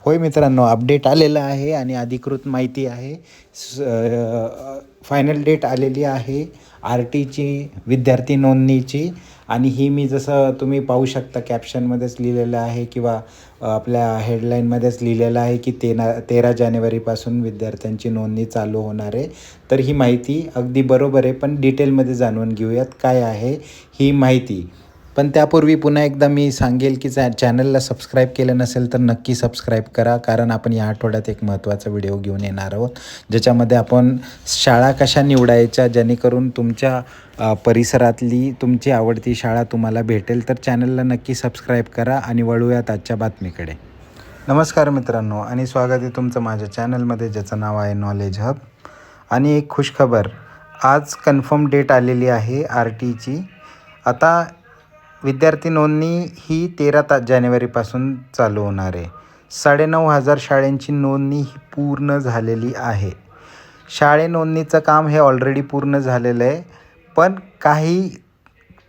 होय मित्रांनो, अपडेट आलेला आहे आणि अधिकृत माहिती आहे. फायनल डेट आलेली आहे आर टीची, विद्यार्थी नोंदणीची. आणि ही मी जसं तुम्ही पाहू शकता कॅप्शनमध्येच लिहिलेलं आहे किंवा आपल्या हेडलाईनमध्येच लिहिलेलं आहे की 13 जानेवारीपासून विद्यार्थ्यांची नोंदणी चालू होणार आहे. तर ही माहिती अगदी बरोबर आहे, पण डिटेलमध्ये जाणून घेऊयात काय आहे ही माहिती. पण त्यापूर्वी पुन्हा एकदा मी सांगेल की चॅनलला सबस्क्राईब केलं नसेल तर नक्की सबस्क्राईब करा, कारण आपण या आठवड्यात एक महत्त्वाचा व्हिडिओ घेऊन येणार आहोत, ज्याच्यामध्ये आपण शाळा कशा निवडायच्या जेणेकरून तुमच्या परिसरातली तुमची आवडती शाळा तुम्हाला भेटेल. तर चॅनलला नक्की सबस्क्राईब करा आणि वळूयात आजच्या बातमीकडे. नमस्कार मित्रांनो आणि स्वागत आहे तुमचं माझ्या चॅनलमध्ये, ज्याचं नाव आहे नॉलेज हब. आणि एक खुशखबर, आज कन्फर्म डेट आलेली आहे आर टीची. आता विद्यार्थी नोंदणी ही 13 जानेवारीपासून चालू होणार आहे. 9,500 शाळांची नोंदणी ही पूर्ण झालेली आहे. शाळे नोंदणीचं काम हे ऑलरेडी पूर्ण झालेलं आहे, पण काही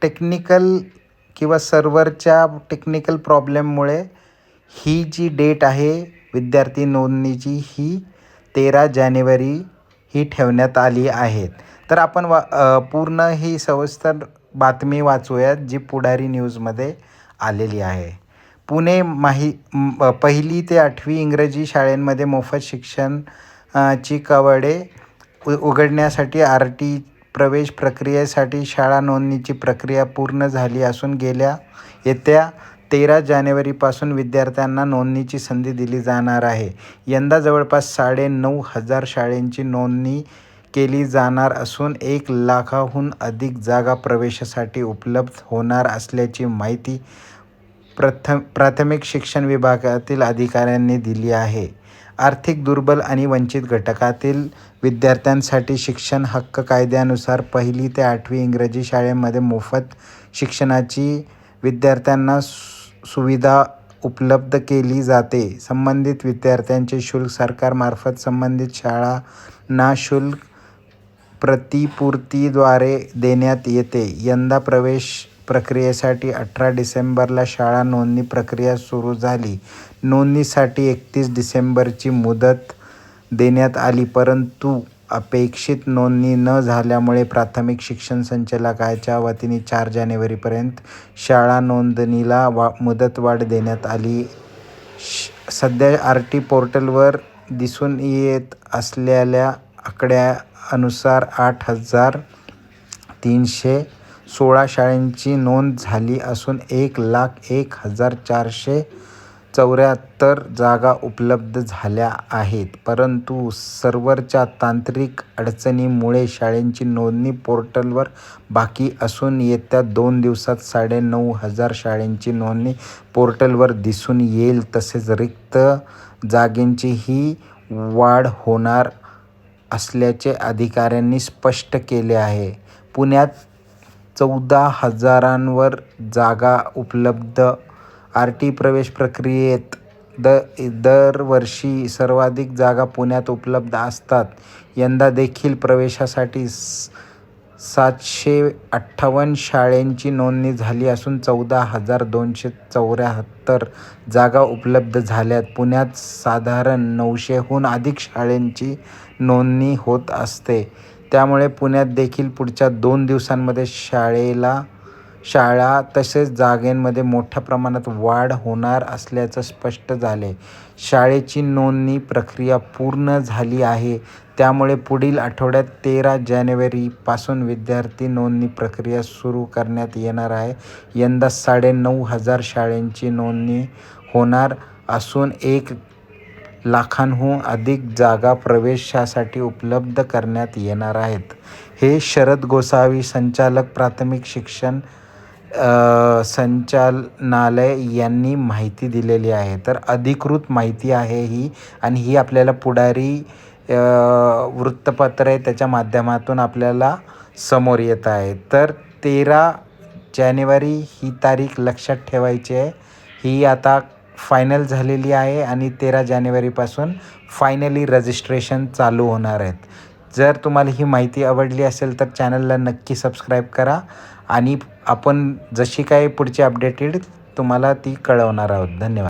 टेक्निकल किंवा सर्व्हरच्या टेक्निकल प्रॉब्लेममुळे ही जी डेट आहे विद्यार्थी नोंदणीची ही 13 जानेवारी ही ठेवण्यात आली आहे. तर आपण पूर्ण ही सविस्तर बातमी वाचूयात जी पुढारी न्यूजमध्ये आलेली आहे. पुणे 1ली ते 8वी इंग्रजी शाळांमध्ये मोफत शिक्षणाची कवाडे उघडण्यासाठी आर टी प्रवेश प्रक्रियेसाठी शाळा नोंदणीची प्रक्रिया पूर्ण झाली असून येत्या 13 जानेवारीपासून विद्यार्थ्यांना नोंदणीची संधी दिली जाणार आहे. यंदा जवळपास 9,500 शाळांची नोंदणी केली जाणार असून 1 लाखाहून अधिक जागा प्रवेशासाठी उपलब्ध होणार असल्याची माहिती प्राथमिक शिक्षण विभागातील अधिकाऱ्यांनी दिली आहे. आर्थिक दुर्बल आणि वंचित घटकातील विद्यार्थ्यांसाठी शिक्षण हक्क कायद्यानुसार 1ली ते 8वी इंग्रजी शाळेमध्ये मोफत शिक्षणाची विद्यार्थ्यांना सुविधा उपलब्ध केली जाते. संबंधित विद्यार्थ्यांचे शुल्क सरकारमार्फत संबंधित शाळांना शुल्क प्रतिपूर्तीद्वारे देण्यात येते. यंदा प्रवेश प्रक्रियेसाठी 18 डिसेंबरला शाळा नोंदणी प्रक्रिया सुरू झाली. नोंदणीसाठी 31 डिसेंबरची मुदत देण्यात आली, परंतु अपेक्षित नोंदणी न झाल्यामुळे प्राथमिक शिक्षण संचालकाच्या वतीने 4 जानेवारीपर्यंत शाळा नोंदणीला मुदतवाढ देण्यात आली. सध्या आर टी पोर्टलवर दिसून येत असलेल्या आकड्यानुसार 8,316 शाळांची नोंद झाली असून 1,01,474 जागा उपलब्ध झाल्या आहेत. परंतु सर्व्हरच्या तांत्रिक अडचणीमुळे शाळांची नोंदणी पोर्टलवर बाकी असून येत्या 2 दिवसात 9,500 शाळांची नोंदणी पोर्टलवर दिसून येईल. तसेच रिक्त जागांचीही वाढ होणार असल्याचे अधिकाऱ्यांनी स्पष्ट केले आहे. पुण्यात 14,000वर जागा उपलब्ध. आर टी प्रवेश प्रक्रियेत दरवर्षी सर्वाधिक जागा पुण्यात उपलब्ध असतात. यंदा देखील प्रवेशासाठी 758 शाळांची नोंदणी झाली असून 14,274 जागा उपलब्ध झाल्यात. पुण्यात साधारण 900हून अधिक शाळांची नोंदणी होत असते. त्यामुळे पुण्यात देखील पुढच्या 2 दिवसांमध्ये शाळा तसेच जागांमध्ये मोठ्या प्रमाणात वाढ होणार असल्याचं स्पष्ट झाले. शाळेची नोंदणी प्रक्रिया पूर्ण झाली आहे, त्यामुळे पुढील आठवड्यात 13 जानेवारीपासून विद्यार्थी नोंदणी प्रक्रिया सुरू करण्यात येणार आहे. यंदा 9,500 शाळांची नोंदणी होणार असून 1 लाखांहून अधिक जागा प्रवेशासाठी उपलब्ध करण्यात येणार आहेत. हे शरद गोसावी, संचालक, प्राथमिक शिक्षण संचालनालय यांनी माहिती दिलेली आहे. तर अधिकृत माहिती आहे ही, आणि ही आपल्याला पुढारी वृत्तपत्र आहे त्याच्या माध्यमातून आपल्याला समोर येत आहे. तर 13 जानेवारी ही तारीख लक्षात ठेवायची आहे. ही आता फायनल झालेली आहे आणि 13 जानेवारीपासून फायनली रजिस्ट्रेशन चालू होणार आहेत. जर तुम्हाला ही माहिती आवडली असेल तर चॅनलला नक्की सबस्क्राईब करा आणि आपण जशी काही पुढची अपडेटेड तुम्हाला ती कळवणार आहोत. धन्यवाद.